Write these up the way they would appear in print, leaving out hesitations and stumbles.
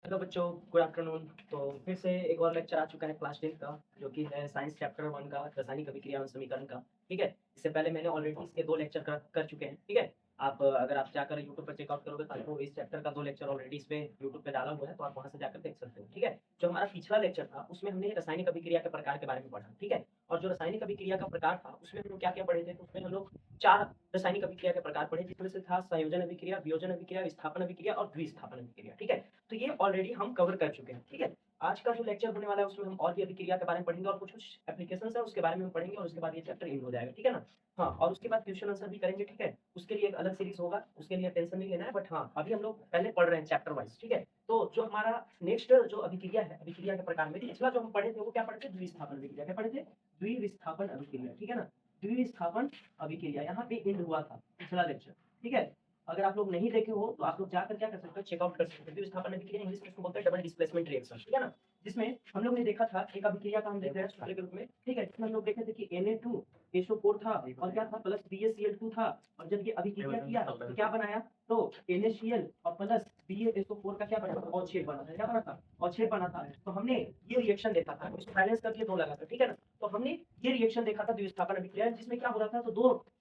Hello बच्चों, good afternoon. तो फिर से एक और लेक्चर आ चुका है क्लास 10 का, जो कि है साइंस चैप्टर 1 का रासायनिक अभिक्रिया एवं समीकरण का। ठीक है, इससे पहले मैंने ऑलरेडी इसके 2 लेक्चर कर चुके हैं। ठीक है, आप अगर आप जाकर यूट्यूब पर चेकआउट करोगे तो आपको इस चैप्टर का 2 लेक्चर ऑलरेडी इस पे यूट्यूब पे डाला हुआ है, तो आप वहाँ से जाकर देख सकते हो। ठीक है, जो हमारा पिछला लेक्चर था उसमें हमने रासायनिक अभिक्रिया के प्रकार के बारे में पढ़ा। ठीक है, और जो रासायनिक अभिक्रिया का प्रकार था उसमें हम लोग क्या-क्या पढ़े थे, तो उसमें हम लोग 4 रासायनिक अभिक्रिया के प्रकार पढ़े, जिसमें से था संयोजन अभिक्रिया, वियोजन अभिक्रिया, विस्थापन अभिक्रिया और द्विस्थापन अभिक्रिया। ठीक है, तो ये ऑलरेडी हम कवर कर चुके हैं। ठीक है, आज का जो लेक्चर होने वाला है उसमें हम और भी अभिक्रिया के बारे में पढ़ेंगे और कुछ-कुछ एप्लीकेशंस है उसके बारे में हम पढ़ेंगे और उसके बाद ये चैप्टर एंड हो जाएगा। ठीक है ना? हाँ, और उसके बाद क्वेश्चन आंसर भी करेंगे। ठीक है, उसके लिए एक अलग सीरीज होगा, उसके लिए टेंशन नहीं लेना है। बट हाँ, अभी हम लोग पहले पढ़ रहे हैं चैप्टर वाइज। ठीक है, तो जो हमारा नेक्स्ट जो अभिक्रिया है, अभिक्रिया के प्रकार में पिछला जो हम पढ़े थे वो क्या पढ़े थे? द्विस्थापन अभिक्रिया। क्या पढ़े थे? द्विविस्थापन अभिक्रिया। ठीक है ना? द्विविस्थापन अभिक्रिया यहाँ पे एंड हुआ था पिछला लेक्चर। ठीक है, अगर आप लोग नहीं देखे हो तो आप लोग जाकर क्या कर सकते हो, चेकआउट कर सकते हो। द्विस्थापन अभिक्रिया इंग्लिश में इसको बोलते हैं डबल डिस्प्लेसमेंट रिएक्शन। ठीक है ना? जिसमें हम लोग ने देखा था एक अभिक्रिया का हम देख रहे हैं सूत्र के रूप में। ठीक है, जिसमें हम लोग देखे थे कि Na2SO4 था और क्या था, प्लस BaCl2 था। और जब ये अभिक्रिया किया तो क्या बनाया, तो NaCl और प्लस BaSO4 का क्या बना था, अवक्षेप बना था। क्या बना था? अवक्षेप बना था। तो हमने ये रिएक्शन देखा था, इसको बैलेंस करके 2 लगा था। ठीक है ना? तो हमने ये रिएक्शन देखा था द्विस्थापन अभिक्रिया, जिसमें क्या हो रहा था, तो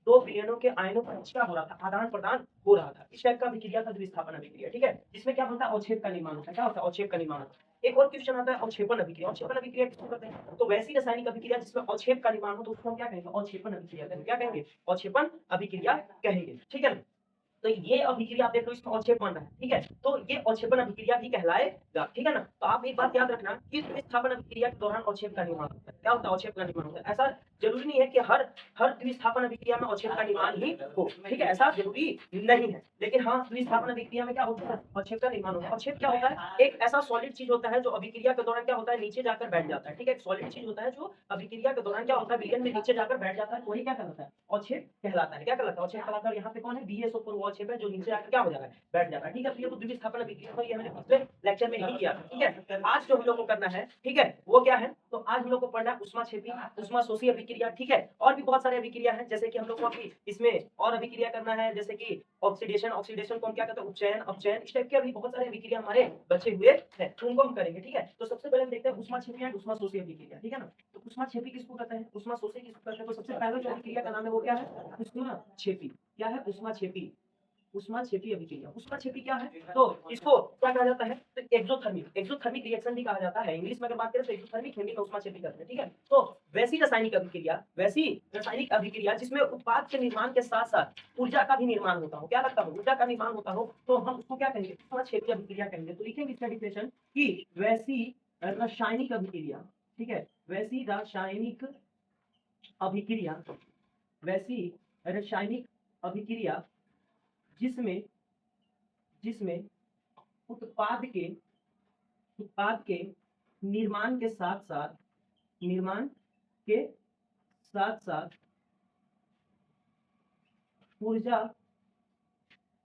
दो विलयनों के आयनों का क्या हो रहा था, आदान प्रदान हो रहा था। इस टाइप का अभिक्रिया था द्विस्थापन अभिक्रिया। ठीक है, जिसमें क्या होता है, अवक्षेप का निर्माण होता है। क्या होता है? अवक्षेप का निर्माण होता है। एक और क्वेश्चन आता है अवक्षेपण अभिक्रिया। अवक्षेपण अभिक्रिया किसको कहते हैं? तो वैसी रासायनिक अभिक्रिया जिसमें अवक्षेप का निर्माण हो तो उसको हम क्या कहेंगे? अवक्षेपण अभिक्रिया कहेंगे। क्या कहेंगे? अवक्षेपण अभिक्रिया कहेंगे। ठीक है ना? तो ये अभिक्रिया आप देख लो, इसमें अवक्षेप बन रहा है। ठीक है, तो ये अवक्षेपण अभिक्रिया भी कहलाएगा। ठीक है ना? तो आप एक बात याद रखना कि द्विस्थापन अभिक्रिया के दौरान अवक्षेप का निर्माण होता है। क्या होता है? अवक्षेप का निर्माण होता है। ऐसा जरूरी नहीं है कि हर हर द्विस्थापन अभिक्रिया में अवक्षेप का निर्माण ही हो। ठीक है, ऐसा जरूरी नहीं है। लेकिन हाँ, द्विस्थापन अभिक्रिया में क्या होता है? अवक्षेप का निर्माण होता है। अवक्षेप क्या होता है? एक ऐसा सॉलिड चीज होता है जो अभिक्रिया के दौरान क्या होता है, नीचे जाकर बैठ जाता है। ठीक है, एक सॉलिड चीज होता है जो अभिक्रिया के दौरान क्या होता है, विलयन में नीचे जाकर बैठ जाता है, वही क्या कहलाता है? अवक्षेप कहलाता है। क्या कहलाता है? अवक्षेप कहलाता है। और यहाँ पे कौन है? BaSO4 वो अवक्षेप है जो नीचे आकर क्या हो जाता है, बैठ जाता है। ठीक है, तो ये तो द्विस्थापन अभिक्रिया था, ये हमने पिछले लेक्चर में ही किया था। ठीक है, आज जो हम लोग को करना है, ठीक है, वो क्या है, तो आज हम लोग को पढ़ना है ऊष्माक्षेपी ऊष्माशोषी अभिक्रिया। ठीक है, और भी बहुत सारे अभिक्रिया है, जैसे कि हम लोग को अभी इसमें और अभिक्रिया करना है, जैसे कि ऑक्सीडेशन। ऑक्सीडेशन को हम क्या कहते हैं? उपचयन, अपचयन। इस टाइप के अभी बहुत सारे अभिक्रिया हमारे बचे हुए हैं, तो उनको हम करेंगे। ठीक है, तो सबसे पहले हम देखते हैं ऊष्माक्षेपी एंड ऊष्माशोषी अभिक्रिया। ठीक है ना? तो ऊष्माक्षेपी किसको कहते हैं, ऊष्माशोषी किसको कहते हैं? तो सबसे पहले जो अभिक्रिया का नाम है वो क्या है? ऊष्माक्षेपी। क्या है? ऊष्माक्षेपी। ऊष्माक्षेपी अभिक्रिया। ऊष्माक्षेपी क्या है? तो इसको क्या कहा जाता है? तो एक्सोथर्मिक एक्सोथर्मिक रिएक्शन भी कहा जाता है। इंग्लिश में अगर बात करें तो एक्सोथर्मिक, हिंदी में ऊष्माक्षेपी कहते हैं। ठीक है, तो वैसी रासायनिक अभिक्रिया जिसमें उत्पाद के निर्माण के साथ साथ ऊर्जा का भी निर्माण होता हो। क्या लगता हो? ऊर्जा का निर्माण होता हो, तो हम उसको क्या कहेंगे? ऊष्माक्षेपी अभिक्रिया कहेंगे। तो लिखेंगे इसका डिफिनेशन कि वैसी रासायनिक अभिक्रिया। ठीक है, वैसी रासायनिक अभिक्रिया, वैसी रासायनिक अभिक्रिया जिसमें जिसमें उत्पाद के उत्पाद के निर्माण के साथ साथ निर्माण के साथ साथ ऊर्जा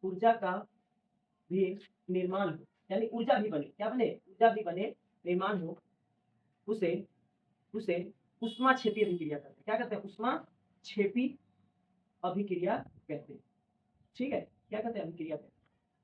ऊर्जा का भी निर्माण हो, यानी ऊर्जा भी बने। क्या बने? ऊर्जा भी बने, निर्माण हो, उसे उसे ऊष्माक्षेपी अभिक्रिया कहते हैं। क्या कहते हैं? ऊष्माक्षेपी अभिक्रिया कहते हैं। ठीक है, क्या कहते हैं? अभिक्रिया कहते हैं।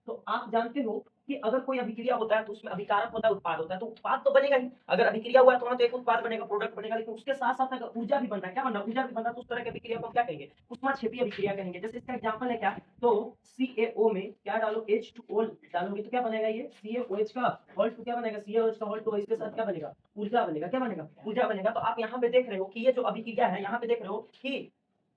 तो आप जानते हो कि अगर कोई अभिक्रिया होता है तो उसमें अभिकारक होता है, उत्पाद होता है, तो उत्पाद तो बनेगा ही। अगर अभिक्रिया हुआ है तो वहां तो एक उत्पाद बनेगा, प्रोडक्ट बनेगा, लेकिन उसके साथ साथ अगर ऊर्जा भी बन रहा है, क्या बन रहा है? ऊर्जा भी बन रहा है, तो उस तरह की अभिक्रिया को हम क्या कहेंगे? ऊष्माक्षेपी अभिक्रिया कहेंगे। जैसे इसका एग्जांपल है क्या, तो CaO में क्या डालो? H2O डालोगे तो क्या बनेगा? ये CaOH का होल टू क्या बनेगा? CaOH का होल टू, इसके साथ क्या बनेगा? ऊर्जा बनेगा। क्या बनेगा? ऊर्जा बनेगा। तो आप यहाँ पे देख रहे हो कि ये जो अभिक्रिया है, यहाँ पे देख रहे हो कि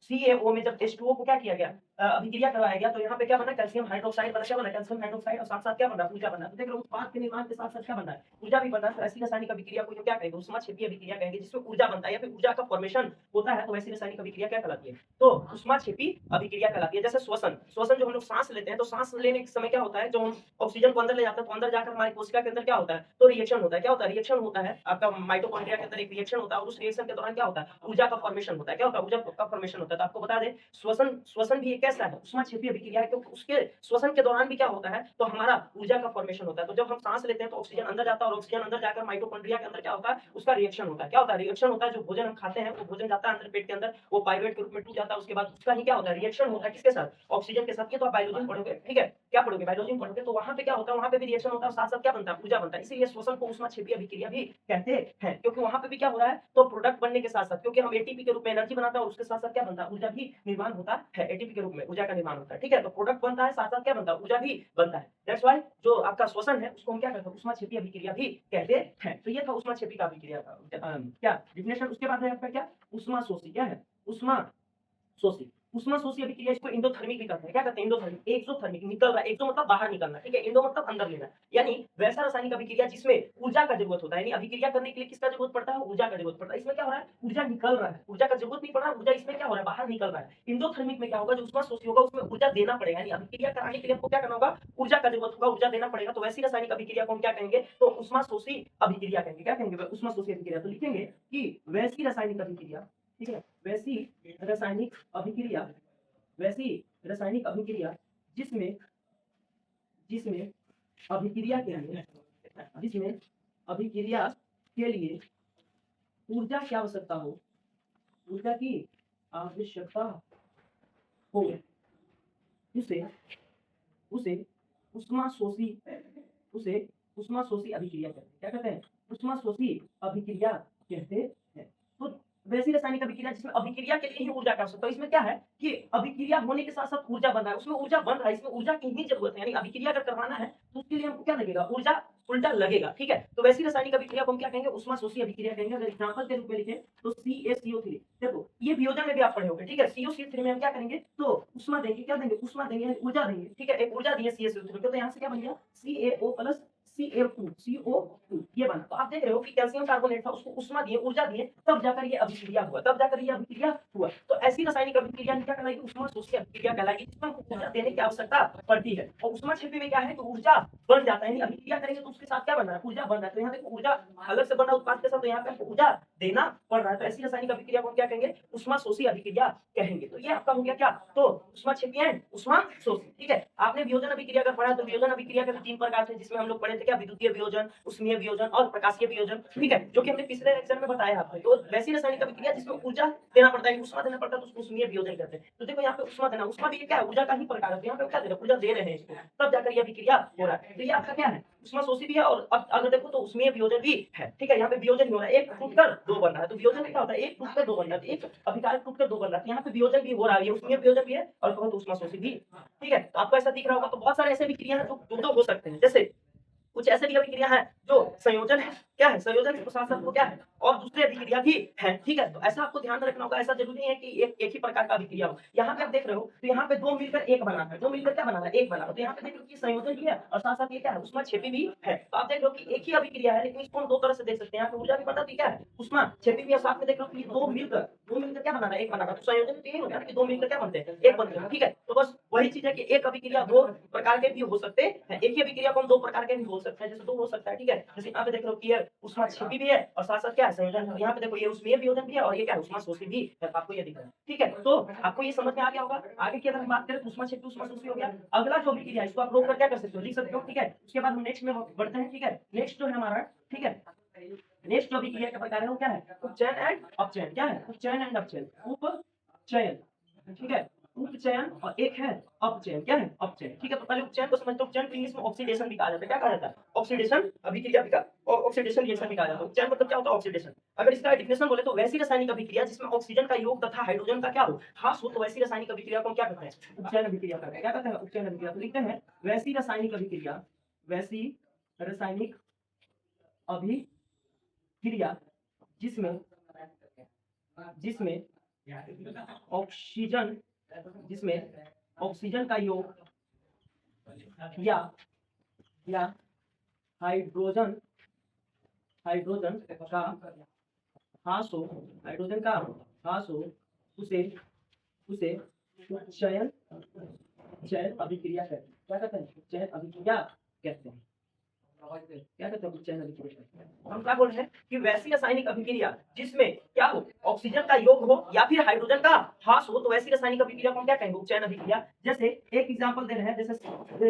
CaO में जब H2O को क्या किया गया, अभिक्रिया करवाया गया, तो यहाँ पे क्या बना? कैल्शियम हाइड्रोक्साइड बना। क्या बना? कैल्शियम हाइड्रोक्साइड, और साथ साथ क्या बन रहा है? ऊर्जा बन रहा है। तो देख रहे हो उत्पाद के निर्माण के साथ साथ क्या बन रहा है? ऊर्जा भी बन रहा है। तो ऐसी रासायनिक अभिक्रिया को हम क्या कहेंगे? ऊष्माक्षेपी अभिक्रिया कहेंगे, जिसमें ऊर्जा बनता है या फिर ऊर्जा का फॉर्मेशन होता है, तो वैसी रासायनिक अभिक्रिया क्या कहलाती है? तो ऊष्माक्षेपी अभिक्रिया कहलाती है। जैसे श्वसन, श्वसन जो हम लोग सांस लेते हैं, तो सांस लेने के समय क्या होता है, जो हम ऑक्सीजन को अंदर ले जाते हैं, तो अंदर जाकर हमारी कोशिका के अंदर क्या होता है, तो रिएक्शन होता है। क्या होता है? रिएक्शन होता है। आपका माइटोकॉन्ड्रिया के अंदर एक रिएक्शन होता है, और उस रिएक्शन के दौरान क्या होता है? ऊर्जा का फॉर्मेशन होता है। क्या होता है? ऊर्जा का फॉर्मेशन होता है। तो आपको बता दें, श्वसन श्वसन भी एक कैसा है, उष्माक्षेपी अभिक्रिया है, क्योंकि उसके श्वसन के दौरान भी क्या होता है, तो हमारा ऊर्जा का फॉर्मेशन होता है। तो जब हम सांस लेते हैं तो ऑक्सीजन अंदर जाता है और ऑक्सीजन अंदर जाकर माइटोकॉन्ड्रिया के अंदर क्या होता है, उसका रिएक्शन होता है। क्या होता है, रिएक्शन होता है, जो भोजन हम खाते हैं वो भोजन जाता है अंदर पेट के अंदर, वो पाइरुवेट के रूप में टूट जाता है, उसके बाद उसका ही क्या होता है, रिएक्शन होता है किसके साथ, ऑक्सीजन के साथ। ये तो आप बायोलॉजी में पढ़ोगे, ठीक है, क्या पढ़ोगे, बायोलॉजी में पढ़ोगे, तो वहां पे क्या होता है, वहां पे भी रिएक्शन होता है, साथ साथ क्या बनता है, ऊर्जा बनता है। इसीलिए श्वसन को उष्माक्षेपी अभिक्रिया भी कहते हैं, क्योंकि वहां पे भी क्या हो रहा है, तो प्रोडक्ट बनने के साथ साथ, क्योंकि हम एटीपी के रूप में एनर्जी बनाता है और उसके साथ साथ क्या बनता है, ऊर्जा भी निर्माण होता है, एटीपी के रूप में ऊर्जा का निर्माण होता है, ठीक है। तो प्रोडक्ट बनता है, साथ साथ क्या बनता है, ऊर्जा भी बनता है। दैट्स व्हाई जो आपका श्वसन है उसको हम क्या कहते हैं, उष्माक्षेपी अभिक्रिया भी कहते हैं। तो ये था उष्माक्षेपी का अभिक्रिया का क्या डिफिनेशन। उसके बाद है आपका क्या, उष्माशोषी। क्या है, उष्माशोषी। उष्माशोषी अभिक्रिया, इसको एंडोथर्मिक भी कहते हैं। क्या कहते हैं, एंडोथर्मिक, एक्सोथर्मिक, निकल रहा है, एक्सो मतलब बाहर निकलना, ठीक है, एंडो मतलब अंदर लेना, यानी वैसा रासायनिक अभिक्रिया जिसमें ऊर्जा का जरूरत होता है, यानी अभिक्रिया करने के लिए किसका जरूरत पड़ता है, ऊर्जा का जरूरत पड़ता है। इसमें क्या हो रहा है, ऊर्जा निकल रहा है, ऊर्जा का जरूरत नहीं पड़ रहा है, ऊर्जा इसमें क्या हो रहा है, बाहर निकल रहा है। एंडोथर्मिक में क्या होगा, जो उष्माशोषी होगा उसमें ऊर्जा देना पड़ेगा, यानी अभिक्रिया कराने के लिए आपको क्या करना होगा, ऊर्जा का जरूरत होगा, ऊर्जा देना पड़ेगा। तो वैसी रासायनिक अभिक्रिया को हम क्या कहेंगे, तो उष्माशोषी अभिक्रिया कहेंगे। क्या कहेंगे, उष्माशोषी अभिक्रिया। तो लिखेंगे कि वैसी रासायनिक अभिक्रिया, ठीक है, वैसी रासायनिक अभिक्रिया, वैसी रासायनिक अभिक्रिया जिसमें जिसमें अभिक्रिया के लिए, जिसमें अभिक्रिया के लिए ऊर्जा की आवश्यकता हो, ऊर्जा की आवश्यकता हो, उसे उसे उष्माशोषी, उसे उष्माशोषी अभिक्रिया कहते हैं। क्या कहते हैं, उष्माशोषी अभिक्रिया कहते हैं। तो वैसी रासायनिक अभिक्रिया जिसमें अभिक्रिया के लिए ही ऊर्जा की आवश्यकता है। इसमें क्या है कि अभिक्रिया होने के साथ साथ ऊर्जा बन रहा है, उसमें ऊर्जा बन रहा है, इसमें ऊर्जा की ही जरूरत है, यानी अभिक्रिया अगर करवाना है तो उसके लिए हमको क्या लगेगा, ऊर्जा उल्टा लगेगा, ठीक है। तो वैसी रासायनिक अभिक्रिया को हम क्या कहेंगे, उष्माशोषी अभिक्रिया कहेंगे। अगर एग्जांपल के रूप में लिखें तो CaCO3, देखो ये वियोजन में भी आप पढ़े होंगे, ठीक है। COCH3 में हम क्या करेंगे, तो उष्मा देंगे, क्या देंगे, उष्मा देंगे, यानी ऊर्जा देंगे, ठीक है। एक ऊर्जा दी है CaCO3 को, तो यहाँ से क्या बन गया, CaO प्लस CO2 ये बना। तो आप देख रहे हो कि कैल्शियम कार्बोनेट था, उसको उष्मा दिए, ऊर्जा दिए, तब जाकर ये अभिक्रिया हुआ, तब जाकर ये अभिक्रिया हुआ। तो ऐसी रासायनिक अभिक्रिया क्या कहलाएगी, उष्माशोषी अभिक्रिया कहलाएगी, जिसमें ऊर्जा देने की आवश्यकता पड़ती है। और उष्माक्षेपी में क्या है, तो ऊर्जा बन जाता है, यानी अभिक्रिया करेंगे तो उसके साथ क्या बन रहा है, ऊर्जा बन रहा है। तो यहाँ पे ऊर्जा अलग से बन रहा है उत्पाद के साथ, तो यहाँ पे आपको ऊर्जा देना पड़ रहा है। तो ऐसी रासायनिक अभिक्रिया को हम क्या कहेंगे, उष्माशोषी अभिक्रिया कहेंगे। तो ये आपका हो गया क्या, तो उष्माक्षेपी एंड उष्माशोषी, ठीक है। आपने वियोजन अभिक्रिया अगर पढ़ा तो वियोजन अभिक्रिया के 3 प्रकार थे, जिसमें हम लोग पढ़े थे क्या, विद्युतीय वियोजन, उष्मीय वियोजन और प्रकाशीय वियोजन, ठीक है, जो कि हमने पिछले लेक्चर में बताया आपको। तो वैसी रासायनिक अभिक्रिया जिसमें ऊर्जा देना पड़ता है, उष्मा देना पड़ता है, तो उसको उष्मीय वियोजन कहते हैं। तो देखो यहाँ पे उष्मा देना, उष्मा भी क्या है, ऊर्जा का ही प्रकार है। तो यहाँ पे क्या दे रहे हैं, ऊर्जा दे रहे हैं इसको, तब जाकर ये अभिक्रिया हो रहा है। तो ये आपका क्या है, उष्माशोषी भी है, और अगर देखो तो उष्मीय वियोजन भी है, ठीक है। यहाँ पे वियोजन हो रहा है, एक टूटकर दो बन रहा है। तो वियोजन में क्या होता है, एक टूटकर दो बन रहा है, एक अभिकारक टूटकर दो बन रहा है। यहाँ पे वियोजन भी हो रहा है, ये उष्मीय वियोजन भी है और कहो तो उष्माशोषी भी, ठीक है। तो आपको ऐसा दिख रहा होगा। तो बहुत सारे ऐसे अभिक्रिया हैं जो दो हो सकते हैं, जैसे कुछ ऐसे भी अभिक्रिया है जो संयोजन है, क्या है, संयोजन के साथ साथ वो क्या है, और दूसरे अभिक्रिया भी है, ठीक है। तो ऐसा आपको ध्यान रखना होगा, ऐसा जरूरी नहीं है कि एक ही प्रकार का अभिक्रिया हो। यहाँ पे आप देख रहे हो, तो यहाँ पे दो मिलकर एक बना है, दो मिलकर क्या बना है, एक बना। तो यहाँ पे देख लो कि संयोजन भी है और साथ साथ ये क्या है, उष्माक्षेपी भी है। तो आप देख लो कि एक ही अभिक्रिया है, लेकिन इसको हम दो तरह से देख सकते हैं। यहाँ पे ऊर्जा भी पता क्या है, उष्माक्षेपी भी है, साथ में देख लो कि दो मिलकर क्या बना है, एक बना। तो संयोजन तो यही होता है कि दो मिलकर क्या बनते हैं, एक बनते हैं, ठीक है। तो बस वही चीज है कि एक अभिक्रिया दो प्रकार के भी हो सकते हैं, एक ही अभिक्रिया को हम दो प्रकार के भी हो सकते हैं, जैसे दो हो सकता है, ठीक है। जैसे यहाँ पे देख लो कि ये उष्माक्षेपी भी है और साथ साथ क्या है, संयोजन है। यहाँ पे देखो ये उष्मीय वियोजन भी है और ये क्या है, उष्माशोषी भी है। आपको ये दिख रहा है, ठीक है। तो आपको ये समझ में आ गया होगा। आगे की अगर हम बात करें तो उष्माक्षेपी उष्माशोषी हो गया। अगला जो अभिक्रिया है इसको आप रोक कर क्या कर सकते हो, लिख सकते हो, ठीक है। उसके बाद हम नेक्स्ट में बढ़ते हैं, ठीक है। नेक्स्ट जो है हमारा, ठीक है, नेक्स्ट जो अभिक्रिया का प्रकार है वो क्या है, उपचयन एंड अपचयन। क्या है, उपचयन एंड अपचयन, उपचयन, ठीक है, उपचयन, और एक है अपचयन। क्या है, अपचयन, ठीक है। तो पहले उपचयन को समझते हो। उपचयन को इंग्लिश में ऑक्सीडेशन भी कहा जाता है। क्या कहा जाता है, ऑक्सीडेशन अभिक्रिया भी कहा, ऑक्सीडेशन रिएक्शन भी कहा जाता है। उपचयन मतलब क्या होता है, ऑक्सीडेशन। अगर इसका डिफिनेशन बोले तो वैसी रासायनिक अभिक्रिया जिसमें ऑक्सीजन का योग तथा हाइड्रोजन का क्या हो, ह्रास हो, तो वैसी रासायनिक अभिक्रिया को हम क्या कहते हैं, उपचयन अभिक्रिया कहते हैं। क्या कहते हैं, उपचयन अभिक्रिया। तो लिखते हैं वैसी रासायनिक अभिक्रिया, वैसी रासायनिक अभिक्रिया जिसमें जिसमें ऑक्सीजन, जिसमें ऑक्सीजन का योग या हाइड्रोजन हाइड्रोजन का ह्रास हो, हाइड्रोजन का ह्रास हो, उसे उसे चयन चयन अभिक्रिया कहते हैं। क्या कहते हैं, चयन अभिक्रिया कहते हैं। क्या कहते हैं उपचयन अभिक्रिया? हम क्या बोल रहे हैं कि वैसी रासायनिक अभिक्रिया जिसमें क्या हो, ऑक्सीजन का योग हो या फिर हाइड्रोजन का ह्रास हो, तो वैसी रासायनिक अभिक्रिया को हम क्या कहेंगे? उपचयन अभिक्रिया। जैसे एक एग्जांपल दे रहे हैं, जैसे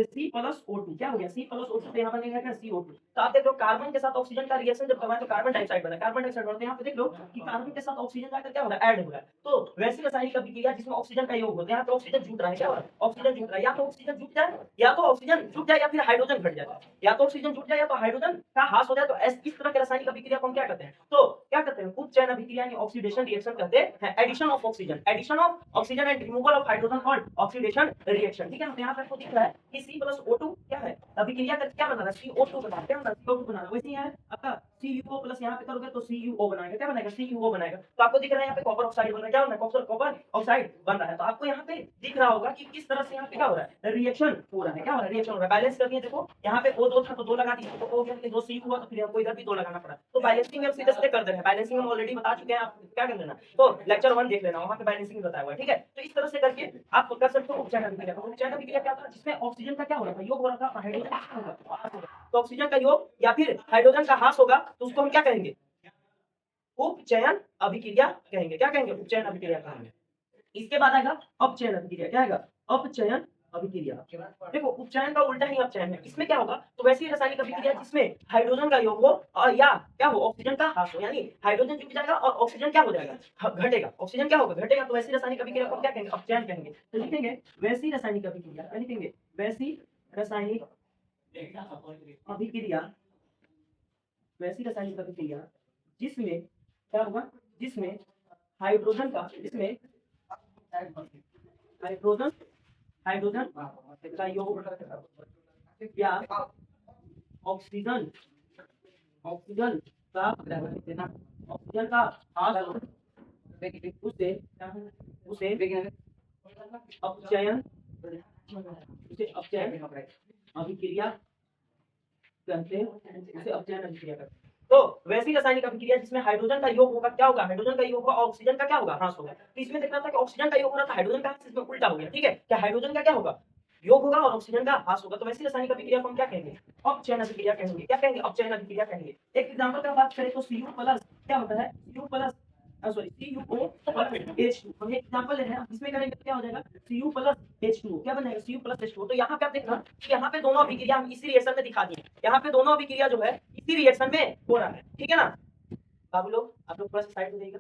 C+O2 क्या हो गया? C+O2 तो यहाँ बनेगा क्या? CO2। तो आप देख लो कार्बन के साथ ऑक्सीजन का रिएक्शन जब करवाएं तो कार्बन डाइऑक्साइड बना, कार्बन डाइऑक्साइड बनता है। यहाँ पे देख लो कि कार्बन के साथ ऑक्सीजन जाकर क्या हो रहा है? ऐड हो रहा है। तो वैसी रासायनिक अभिक्रिया जिसमें ऑक्सीजन का योग होता है, यहाँ पे ऑक्सीजन जुट रहा है, क्या हो रहा है? ऑक्सीजन जुट रहा है, या तो ऑक्सीजन जुट जाए या तो ऑक्सीजन जुट जाए या फिर हाइड्रोजन घट जाए, या तो ऑक्सीजन जुट जाए या तो हाइड्रोजन का ह्रास हो जाए। तो इस तरह के रासायनिक अभिक्रिया को हम क्या कहते हैं? तो क्या कहते हैं? उपचयन अभिक्रिया यानी ऑक्सीडेशन रिएक्शन कहते हैं। Addition of oxygen and removal of hydrogen called oxidation reaction. ठीक है ना? तो यहाँ पे आपको दिख रहा है कि C+O2 क्या है? अभिक्रिया का क्या बना रहा है? CO2 बना रहा है। क्या बना रहा है? CO2 बना रहा है। वैसे ही है आपका CuO प्लस यहाँ पे करोगे तो CuO बनाएगा। क्या बनाएगा? CuO बनाएगा। तो आपको दिख रहा है यहाँ पे कॉपर ऑक्साइड बन रहा है। क्या बन रहा है? कॉपर ऑक्साइड बन रहा है। तो आपको यहाँ पे दिख रहा होगा कि किस तरह से यहाँ पे क्या हो रहा है? रिएक्शन हो रहा है। क्या हो रहा है? रिएक्शन हो रहा है। बैलेंस कर दिए, देखो यहाँ पे O2 था तो 2 लगा दिए, तो O गया, 2 C हुआ, तो फिर हमको इधर भी 2 लगाना पड़ा। तो बैलेंसिंग हम सीधे सीधे कर दे रहे हैं। बैलेंसिंग हम ऑलरेडी बता चुके हैं, आप क्या कर लेना, तो लेक्चर 1 देख लेना, वहां पे बैलेंसिंग बताया हुआ है। ठीक है? तो इस तरह से करके आप कर सकते हो उपचयन अभिक्रिया। उपचयन अभिक्रिया क्या था? जिसमें ऑक्सीजन का क्या हो रहा था? योग हो रहा था, हाइड्रोजन का ह्रास हो रहा था। तो ऑक्सीजन का योग या फिर हाइड्रोजन का ह्रास होगा तो उसको हम क्या कहेंगे? उपचयन अभिक्रिया कहेंगे। क्या कहेंगे? उपचयन अभिक्रिया कहेंगे। इसके बाद आएगा अपचयन अभिक्रिया। क्या आएगा? अपचयन अभिक्रिया। देखो उपचयन का उल्टा ही अपचयन है। इसमें क्या होगा? तो वैसी रासायनिक अभिक्रिया जिसमें हाइड्रोजन का योग हो और या क्या हो? ऑक्सीजन का ह्रास हो, यानी हाइड्रोजन जुट जाएगा और ऑक्सीजन क्या हो जाएगा? घटेगा। ऑक्सीजन क्या होगा? घटेगा। तो वैसी रासायनिक अभिक्रिया को क्या कहेंगे? अपचयन कहेंगे। तो लिखेंगे वैसी रासायनिक अभिक्रिया। क्या लिखेंगे? वैसी रासायनिक अभिक्रिया, वैसी रासायनिक अभिक्रिया जिसमें क्या होगा? जिसमें हाइड्रोजन का, जिसमें हाइड्रोजन हाइड्रोजन का योग या ऑक्सीजन ऑक्सीजन का ऑक्सीजन का ह्रास हो, उसे उसे अपचयन उसे अपचयन अभिक्रिया कहते हैं। उसे अपचयन अभिक्रिया कहते हैं। तो वैसी रासायनिक अभिक्रिया जिसमें हाइड्रोजन का योग होगा, क्या होगा? हाइड्रोजन का योग होगा, ऑक्सीजन का क्या होगा? ह्रास होगा। तो इसमें देखना था कि ऑक्सीजन का योग हो रहा था, हाइड्रोजन का ह्रास, इसमें उल्टा हो गया। ठीक है? क्या हाइड्रोजन का क्या होगा? योग होगा और ऑक्सीजन का ह्रास होगा। तो वैसी रासायनिक अभिक्रिया को हम क्या कहेंगे? अपचयन अभिक्रिया कहेंगे। क्या कहेंगे? अपचयन अभिक्रिया कहेंगे। एक एग्जांपल का बात करें तो Cu प्लस क्या होता है? Cu plus sorry CuO H2 हम एक एग्जांपल ले रहे हैं। इसमें करेंगे तो क्या हो जाएगा? Cu प्लस H2 क्या बनेगा? Cu plus H2। तो यहाँ पे आप देखना कि यहाँ पे दोनों अभिक्रिया हम इसी रिएक्शन में दिखा दिए। यहाँ पे दोनों अभिक्रिया जो है इसी रिएक्शन में हो रहा है। ठीक है ना बाबू लोग? आप लोग थोड़ा सा साइड में देखिएगा।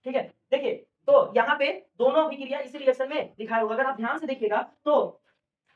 ठीक है? देखिए तो यहाँ पे दोनों अभिक्रिया इसी रिएक्शन में दिखाया होगा। अगर आप ध्यान से देखिएगा तो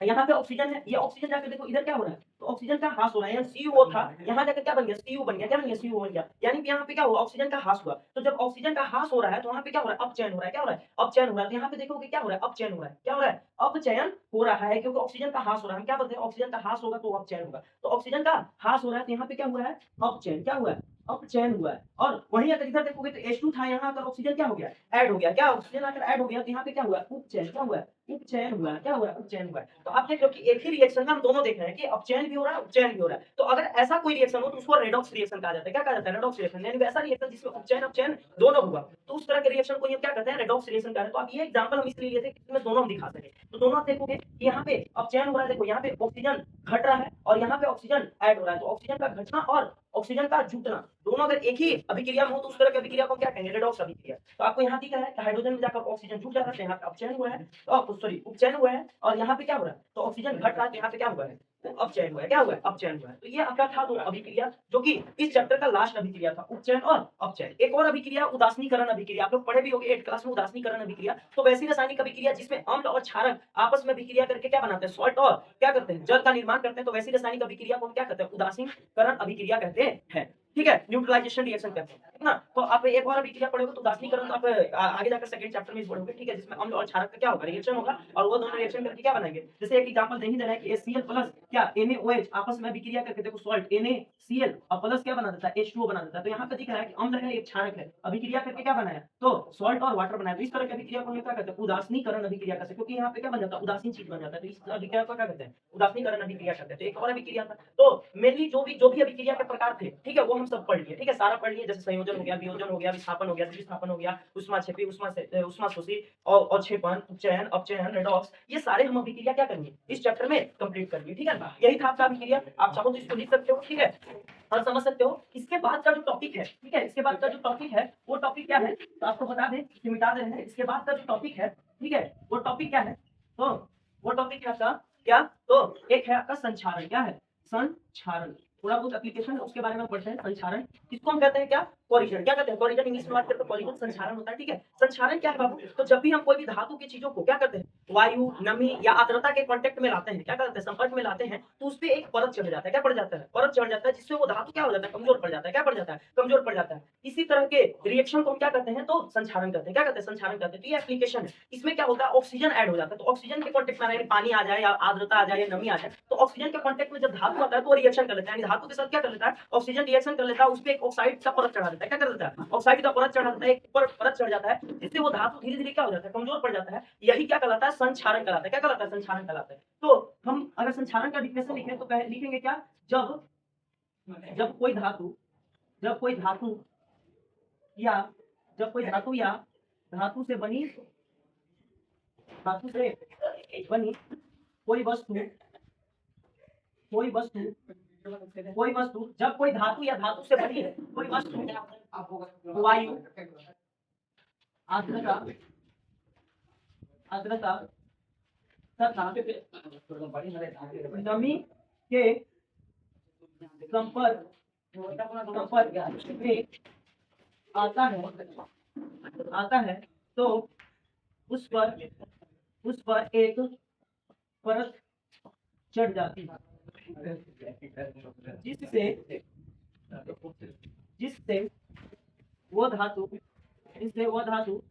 यहाँ पे ऑक्सीजन है, ये ऑक्सीजन जाकर देखो इधर क्या हो रहा है? तो ऑक्सीजन का ह्रास हो रहा है। यहाँ CuO था, यहाँ जाकर क्या बन गया? Cu बन गया। क्या बन गया? Cu बन गया। यानी कि यहाँ पे क्या हुआ? ऑक्सीजन का ह्रास हुआ। तो जब ऑक्सीजन का ह्रास हो रहा है तो यहाँ पे क्या हो रहा है? अपचयन हो रहा है। क्या हो रहा है? अपचयन हो रहा है। तो यहाँ पे देखोगे क्या हो रहा है? अपचयन हो रहा है। क्या हो रहा है? अपचयन हो रहा है, क्योंकि ऑक्सीजन का ह्रास हो रहा है। हम क्या बोलते हैं? ऑक्सीजन का ह्रास होगा तो अपचयन होगा। तो ऑक्सीजन का ह्रास हो रहा है तो यहाँ पे क्या हुआ है? अपचयन। क्या हुआ है? अपचयन हुआ है। और वहीं अगर इधर देखोगे तो H2 था, यहाँ आकर ऑक्सीजन क्या हो गया? ऐड हो गया। क्या ऑक्सीजन आकर ऐड हो गया तो यहाँ पे क्या हुआ? उपचयन। क्या हुआ? उपचयन हुआ। क्या हुआ? उपचयन हुआ। तो आप देख लो कि एक ही रिएक्शन में हम दोनों देख रहे हैं कि अपचयन भी हो रहा है, उपचयन भी हो रहा है। तो अगर ऐसा कोई रिएक्शन हो तो उसको रेडॉक्स रिएक्शन कहा जाता है। क्या कहा जाता है? Redox reaction. यानी वैसा रिएक्शन जिसमें उपचयन अपचयन दोनों हुआ, तो उस तरह के रिएक्शन को हम क्या कहते हैं? रेडॉक्स रिएक्शन कहते हैं। तो अब ये एग्जांपल हम इसलिए लिए थे कि इसमें दोनों हम दिखा सके। तो दोनों आप देखोगे कि यहाँ पे अपचयन हो रहा है। देखो यहाँ पे ऑक्सीजन घट रहा है और यहाँ पे ऑक्सीजन ऐड हो रहा है। तो ऑक्सीजन का घटना और ऑक्सीजन का जुटना दोनों अगर एक ही अभिक्रिया में हो तो उस तरह की अभिक्रिया को क्या कहेंगे? रेडॉक्स अभिक्रिया। तो आपको यहाँ दिख रहा है कि हाइड्रोजन में जाकर ऑक्सीजन जुट जा रहा है, यहाँ पे अपचयन हुआ है, तो सॉरी उपचयन हुआ है। और यहाँ पे क्या हो रहा है? तो ऑक्सीजन घट रहा है, यहाँ पे क्या हुआ है? तो अपचयन हुआ है। क्या हुआ है? अपचयन हुआ है। तो ये आपका था दो अभिक्रिया जो कि इस चैप्टर का लास्ट अभिक्रिया था, उपचयन और अपचयन। एक और अभिक्रिया उदासीनीकरण अभिक्रिया, आप लोग पढ़े भी होंगे 8th क्लास में, उदासीनीकरण अभिक्रिया। तो वैसी रासायनिक अभिक्रिया जिसमें अम्ल और क्षारक आपस में अभिक्रिया करके क्या बनाते हैं? सॉल्ट और क्या करते हैं? जल का निर्माण करते हैं। तो वैसी रासायनिक अभिक्रिया को हम क्या कहते हैं? उदासीनीकरण अभिक्रिया कहते हैं। ठीक है? न्यूट्रलाइजेशन रिएक्शन कहते हैं, है ना? तो आप एक और अभिक्रिया पढ़ोगे तो उदासीनीकरण तो आप आगे जाकर सेकंड चैप्टर में पढ़ोगे। ठीक है? जिसमें अम्ल और क्षारक का क्या होगा? रिएक्शन होगा और वो दोनों रिएक्शन करके क्या बनाएंगे? जैसे एक एग्जांपल नहीं दे रहा है कि HCl प्लस क्या NaOH आपस में अभिक्रिया करके देखो सॉल्ट NaCl और प्लस क्या बना देता है? H2O बना देता है। तो यहाँ पे दिख रहा है कि अम्ल है, एक क्षारक है, अभिक्रिया करके क्या बनाया? तो सॉल्ट और वाटर बनाया। तो इस तरह की अभिक्रिया को हम क्या कहते हैं? उदासीनीकरण अभिक्रिया कहते हैं, क्योंकि यहाँ पे क्या बन जाता है? उदासीन चीज बन जाता है। तो इस अभिक्रिया को क्या कहते हैं? उदासीनीकरण अभिक्रिया कहते हैं। तो एक और अभिक्रिया था। तो मेनली जो भी अभिक्रिया के प्रकार थे, ठीक है, वो हम सब पढ़ लिए। ठीक है? सारा पढ़ लिए, जैसे संयोजन संयोजन हो गया, वियोजन हो गया, विस्थापन हो गया, द्विविस्थापन हो गया, ऊष्माक्षेपी, ऊष्माशोषी और क्षेपण, उपचयन, अपचयन, रेडॉक्स, ये सारे हम अभिक्रिया क्या करेंगे इस चैप्टर में कंप्लीट करेंगे, ठीक है ना। यही था आपका अभिक्रिया, आप चाहो तो इसको लिख सकते हो, ठीक है, और समझ सकते हो। इसके बाद का जो टॉपिक है, ठीक है, इसके बाद का जो टॉपिक है वो टॉपिक क्या है, तो आपको बता दें, इसे मिटा दे रहे हैं। इसके बाद का जो टॉपिक है, ठीक है, वो टॉपिक क्या है, तो वो टॉपिक है आपका क्या, तो एक है आपका संचारण, क्या है, संचारण, थोड़ा बहुत एप्लीकेशन है उसके बारे में पढ़ते हैं। संचारण किसको हम कहते हैं, क्या, कोलिजन, क्या कहते हैं, कोलिजन इंग्लिश में बात करते हैं, कोलिजन संचारण होता है, ठीक है। संचारण क्या है बाबू, तो जब भी हम कोई भी धातु की चीजों को क्या करते हैं, वायु, नमी या आर्द्रता के कांटेक्ट में लाते हैं, क्या करते हैं, संपर्क में लाते हैं, तो उस पे एक परत चढ़ जाता है, क्या पड़ जाता है, परत चढ़ जाता है, जिससे वो धातु क्या हो जाता है, कमजोर पड़ जाता है, क्या पड़ जाता है, कमजोर पड़ जाता है। इसी तरह के रिएक्शन को हम क्या करते हैं, तो संचारण करते हैं, क्या करते हैं, संचारण करते हैं। तो ये एप्लीकेशन है, इसमें क्या होता है, ऑक्सीजन ऐड हो जाता है, तो ऑक्सीजन के कांटेक्ट में आए, पानी आ जाए या आर्द्रता आ जाए या नमी आ जाए, तो ऑक्सीजन के कांटेक्ट में जब धातु आता है तो वो रिएक्शन कर लेता है, यानी धातु के साथ क्या कर लेता है, ऑक्सीजन रिएक्शन कर लेता है, उस पे एक ऑक्साइड का परत चढ़ा देता है, क्या कर देता है, ऑक्साइड का परत चढ़ा देता है, एक परत चढ़ जाता है, जिससे वो धातु धीरे धीरे क्या हो जाता है, कमजोर पड़ जाता है। यही क्या कहलाता है, संचारण कहलाता है, क्या कहलाता है, संचारण कहलाता है। तो हम अगर संचारण का डिफिनेशन लिखें तो लिखेंगे क्या, जब जब कोई धातु जब कोई धातु या जब कोई धातु या धातु से बनी कोई वस्तु कोई वस्तु कोई वस्तु जब कोई धातु या धातु से बनी कोई वस्तु वायु, आर्द्रता तथा नमी के संपर्क में आता है तो उस पर एक परत चढ़ जाती है, जिससे वो धातु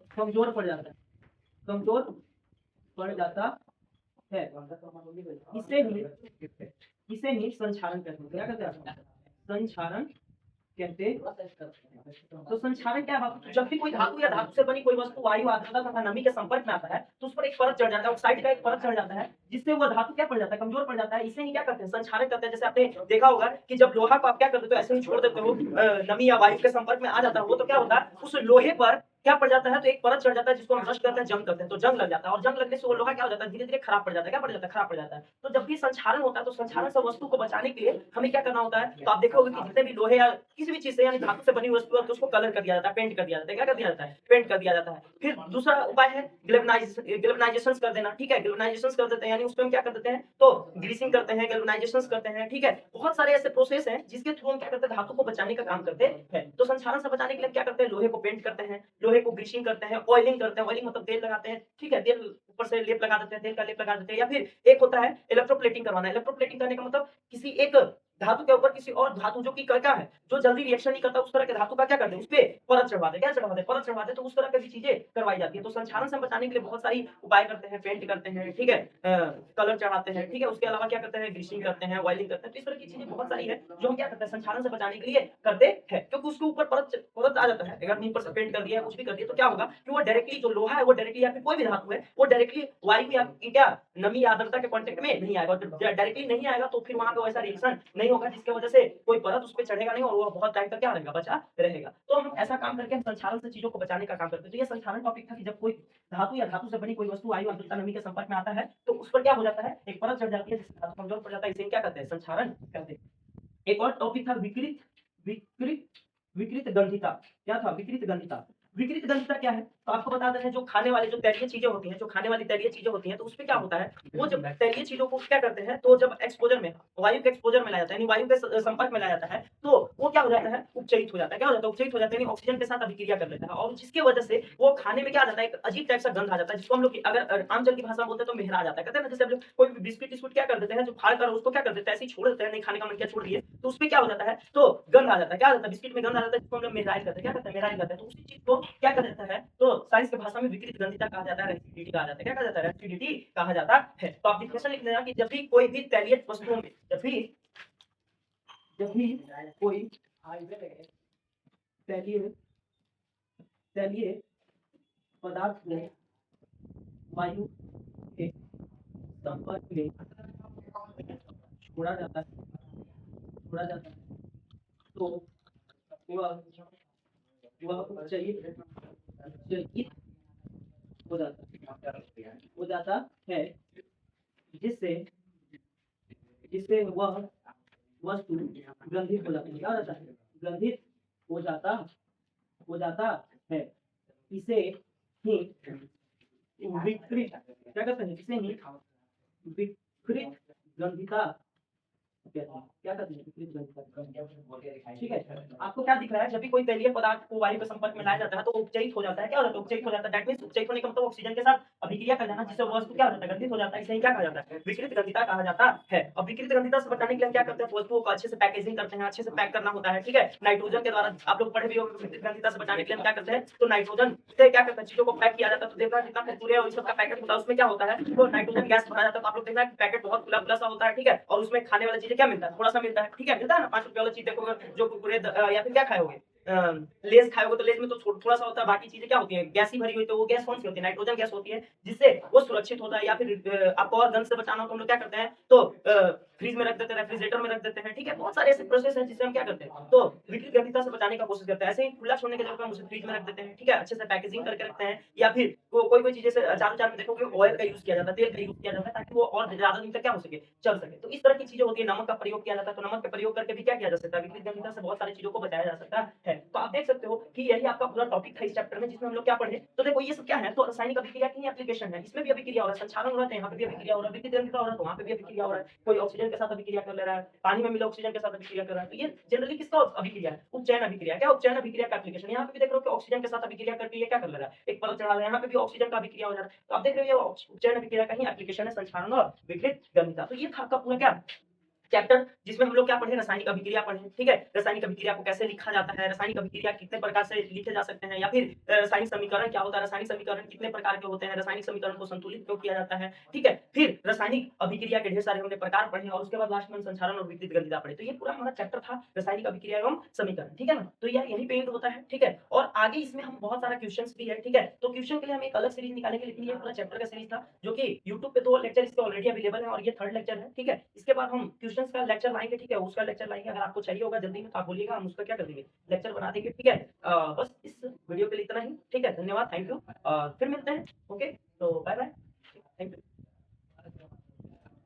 कमजोर पड़ जाता है, इसे ही संचारण कहते हैं, क्या कहते हैं, संचारण कहते हैं। तो संचारण क्या है बाबू, जब भी कोई धातु या धातु से बनी कोई वस्तु वायु, आर्द्रता तथा नमी के संपर्क में आता है तो उस पर एक परत चढ़ जाता है, ऑक्साइड का एक परत चढ़ जाता है, जिससे वो धातु क्या पड़ जाता है, कमजोर पड़ जाता है। इसे ही क्या करते हैं, संचारण करते हैं। जैसे आपने देखा होगा कि जब लोहा को आप क्या करते हो, ऐसे ही छोड़ देते हो, नमी या वायु के संपर्क में आ जाता है वो, तो क्या होता है, उस लोहे पर क्या पड़ जाता है, तो एक परत चढ़ जाता है, जिसको हम रस्ट करते हैं, जंग करते हैं, तो जंग लग जाता है, और जंग लगने से वो लोहा क्या हो जाता है, धीरे धीरे खराब पड़ जाता है, क्या पड़ जाता है, खराब पड़ जाता है। तो जब भी संचारण होता है तो संचारण से वस्तु को बचाने के लिए हमें क्या करना होता है, तो आप देखोगे कि जितने भी लोहे या किसी भी चीज से यानी धातु से बनी वस्तु है तो उसको कलर कर दिया जाता है, पेंट कर दिया जाता है, क्या कर दिया जाता है, पेंट कर दिया जाता है। फिर दूसरा उपाय है गैल्वेनाइजेशन कर देना, ठीक है, गैल्वेनाइजेशन कर देते हैं, यानी उसमें हम क्या कर देते हैं, तो ग्रीसिंग करते हैं, गैल्वेनाइजेशन करते हैं, ठीक है। बहुत सारे ऐसे प्रोसेस हैं जिसके थ्रू हम क्या करते हैं, धातु को बचाने का काम करते हैं। तो संचारण से बचाने के लिए क्या करते हैं, लोहे को पेंट करते हैं, लोहे को ग्रीसिंग करते हैं, ऑयलिंग करते हैं, ऑयलिंग मतलब तेल लगाते हैं, ठीक है, तेल ऊपर से लेप लगा देते हैं, तेल का लेप लगा देते हैं, या फिर एक होता है इलेक्ट्रोप्लेटिंग करवाना। इलेक्ट्रोप्लेटिंग करने का मतलब किसी एक धातु के ऊपर किसी और धातु जो कि क्या है, जो जल्दी रिएक्शन नहीं करता, उस तरह के धातु का क्या करते हैं, उस पे परत चढ़वा दे, क्या चढ़वा दे, परत चढ़वा दे, तो उस तरह की भी चीजें करवाई जाती है। तो संचारण से बचाने के लिए बहुत सारी उपाय करते हैं, पेंट करते हैं, ठीक है, कलर चढ़ाते हैं, ठीक है, उसके अलावा क्या करते हैं, ग्रीसिंग करते हैं, ऑयलिंग करते हैं। तो इस तरह की चीजें बहुत सारी है जो हम क्या करते हैं, संचारण से बचाने के लिए करते हैं, क्योंकि उसके ऊपर परत आ जाता है। अगर ऊपर से पेंट कर दिया, कुछ भी कर दिया, तो क्या होगा कि वो डायरेक्टली जो लोहा है वो डायरेक्टली, या फिर कोई भी धातु है वो डायरेक्टली वायु या क्या नमी या आर्द्रता के कांटेक्ट में नहीं आएगा। डायरेक्टली नहीं आएगा तो फिर वहां पे वैसा रिएक्शन नहीं होगा, जिसकी वजह से कोई परत उस पर चढ़ेगा नहीं और वो बहुत टाइम तक क्या रहेगा, बचा रहेगा। तो हम ऐसा काम करके हम संचारण से चीजों को बचाने का काम करते हैं। तो ये संचारण टॉपिक था कि जब कोई धातु या धातु से बनी कोई वस्तु वायु, आर्द्रता, नमी के संपर्क में आता है तो उस पर क्या हो जाता है, एक परत चढ़ जाती है, जिससे धातु कमजोर पड़ जाता है। इसे क्या कहते हैं, संचारण कहते हैं। एक और टॉपिक था विकृत विकृत विकृत गंधिता। क्या था, विकृत गंधिता। विकृत गंधिता क्या है, तो आपको बता दें, जो खाने वाली जो तैलीय चीजें होती हैं, जो खाने वाली तैलीय चीजें होती हैं, तो उसपे क्या होता है, वो जब तैलीय चीजों को क्या करते हैं, तो जब एक्सपोजर में वायु के एक्सपोजर में लाया जाता है, यानी वायु के संपर्क में लाया जाता है, तो वो क्या हो जाता है, उपचयित हो जाता है। क्या हो जाता है, उपचयित हो जाता है, यानी ऑक्सीजन के साथ अभिक्रिया कर लेता है, और जिसकी वजह से वो खाने में क्या आ जाता है, एक अजीब टाइप सा गंध आ जाता है, जिसको हम लोग अगर आमजन की भाषा में बोलते हैं तो मेहरा आ जाता है। कहते हैं ना, जैसे हम लोग कोई बिस्किट टिस्कुट क्या कर देते हैं, जो फाड़ कर उसको क्या कर देते हैं, ऐसे ही छोड़ देते हैं, नहीं खाने का मन किया छोड़ दिए, तो उसमें क्या हो जाता है, तो गंध आ जाता है। क्या आ जाता है, बिस्किट में गंध आ जाता है, जिसको हम लोग मेहराइल करते हैं। क्या करते हैं, मेहराइल करते हैं। तो उसी चीज को क्या कर देता है, तो साइंस की भाषा में विकृत गंधिता कहा जाता है, रेसिडिटी कहा जाता है। क्या कहा जाता है, रेसिडिटी कहा जाता है। तो आप डिफिनेशन लिख लेना कि जब भी कोई भी तैलीय वस्तुओं में जब भी कोई तैलीय पदार्थ में वायु के संपर्क में छोड़ा जाता है तो वह चयित हो जाता है, जिससे जिससे वह वस्तु ग्रंथित हो जाती है। क्या हो जाता है? ग्रंथित हो जाता है। इसे ही विकृत क्या कहते हैं? इसे ही विकृत ग्रंथिता कहते हैं। क्या कहते हैं? विकृत ग्रंथिता। ठीक है, आपको क्या दिख रहा है? जब भी कोई तैलीय पदार्थ को वायु के संपर्क में लाया जाता है तो वो उपचयित हो जाता है। क्या हो जाता है? उपचयित हो जाता है। दैट मींस उपचयित होने का मतलब ऑक्सीजन के साथ अभिक्रिया कर जाना, जिससे वस्तु क्या हो जाता है? ग्रंथित हो जाता है। इसे ही क्या कहा जाता है? विकृत ग्रंथिता कहा जाता है। अब विकृत ग्रंथिता से बचाने के लिए हम क्या करते हैं? वस्तुओं को अच्छे से पैकेजिंग करते हैं, अच्छे से पैक करना होता है। ठीक है, नाइट्रोजन के द्वारा आप लोग पढ़े भी होंगे। विकृत ग्रंथिता से बचाने के लिए हम क्या करते हैं? तो नाइट्रोजन से क्या करते हैं? चीजों को पैक किया जाता है। तो देखना जितना कुरकुरे और इस सब का पैकेट होता है उसमें क्या होता है? तो नाइट्रोजन गैस भरा जाता है। तो आप लोग देखना पैकेट बहुत खुला खुला सा होता है। ठीक है, और उसमें खाने वाली चीजें क्या मिलता है? थोड़ा सा मिलता है। ठीक है, मिलता है ना। 5 रुपए वाली चीज देखोगे जो कुरकुरे या फिर क्या खाओगे, लेस खाओगे तो लेस में तो थोड़ा सा होता है। बाकी चीजें क्या होती है? गैस ही भरी हुई। तो वो गैस कौन सी होती है? नाइट्रोजन गैस होती है, जिससे वो सुरक्षित होता है। या फिर आपको और गंध से बचाना हो तो हम लोग क्या करते हैं? तो फ्रिज में रख देते हैं, रेफ्रिजरेटर में रख देते हैं। ठीक है, बहुत सारे ऐसे प्रोसेस हैं जिससे हम क्या करते हैं? तो विकृत ग्रंथिता से बचाने का कोशिश करते हैं। ऐसे ही खुला छोड़ने के जगह हम उसे फ्रिज में रख देते हैं। ठीक है, अच्छे से पैकेजिंग करके रखते हैं। या फिर कोई चीजें से अचार में देखोगे ऑयल का यूज किया जाता है, तेल का यूज किया जाता है, ताकि वो और ज्यादा दिन तक क्या हो सके? चल सके। तो इस तरह की चीजें होती है। नमक का प्रयोग किया जाता है, तो नमक का प्रयोग करके भी क्या किया जा सकता है? विकृत ग्रंथिता से बहुत सारी चीजों को बचाया जा सकता है। तो आप देख सकते हो कि यही आपका पूरा टॉपिक था इस चैप्टर में, जिसमें हम लोग क्या पढ़े। तो देखो ये सब क्या है? तो रासायनिक अभिक्रिया की एप्लीकेशन है। इसमें भी अभिक्रिया हो रहा है, संचालन हो रहा है, यहाँ पे भी अभिक्रिया हो रहा है। विकृत ग्रंथिता हो रहा है तो वहाँ पे भी अभिक्रिया हो रहा है। कोई ऑक्सीजन के साथ अभिक्रिया कर ले रहा है, पानी में मिला ऑक्सीजन के साथ अभिक्रिया कर रहा है। तो ये जनरली किसका अभिक्रिया है? उपचयन अभिक्रिया। क्या उपचयन अभिक्रिया का एप्लीकेशन? यहाँ पे भी देख रहे हो कि ऑक्सीजन के साथ अभिक्रिया करके ये क्या कर ले रहा है? एक परत चढ़ा रहा है। यहाँ पे भी ऑक्सीजन का अभिक्रिया हो जा रहा है। तो आप देख रहे हो ये उपचयन अभिक्रिया का ही एप्लीकेशन है, संचालन और विकृत ग्रंथिता। तो ये था आपका पूरा क्या चैप्टर, जिसमें हम लोग क्या पढ़े? रासायनिक अभिक्रिया पढ़े। ठीक है, रासायनिक अभिक्रिया को कैसे लिखा जाता है, रासायनिक अभिक्रिया कितने प्रकार से लिखे जा सकते हैं, या फिर रासायनिक समीकरण क्या होता है, रासायनिक समीकरण कितने प्रकार के होते हैं, रासायनिक समीकरण को संतुलित क्यों किया जाता है। ठीक है, फिर रासायनिक अभिक्रिया के ढेर सारे हमने प्रकार पढ़े और उसके बाद लास्ट में हम संचालन और विकृत ग्रंथिता पढ़े। तो ये पूरा हमारा चैप्टर था रासायनिक अभिक्रिया एवं समीकरण। ठीक है ना, तो यह यही पे एंड होता है। ठीक है, और आगे इसमें हम बहुत सारा क्वेश्चंस भी है। ठीक है, तो क्वेश्चन के लिए हम एक अलग सीरीज निकालेंगे, लेकिन ये पूरा चैप्टर का सीरीज था जो कि यूट्यूब पे 2 लेक्चर इसके ऑलरेडी अवेलेबल है और ये 3rd लेक्चर है। ठीक है, इसके बाद हम क्वेश्चंस का लेक्चर लाएंगे। ठीक है, उसका लेक्चर लाएंगे। अगर आपको चाहिए होगा जल्दी में तो आप बोलिएगा, हम उसका क्या कर देंगे? लेक्चर बना देंगे। ठीक है, बस इस वीडियो के लिए इतना ही। ठीक है, धन्यवाद, थैंक यू। फिर मिलते हैं। ओके, तो बाय बाय, थैंक यू।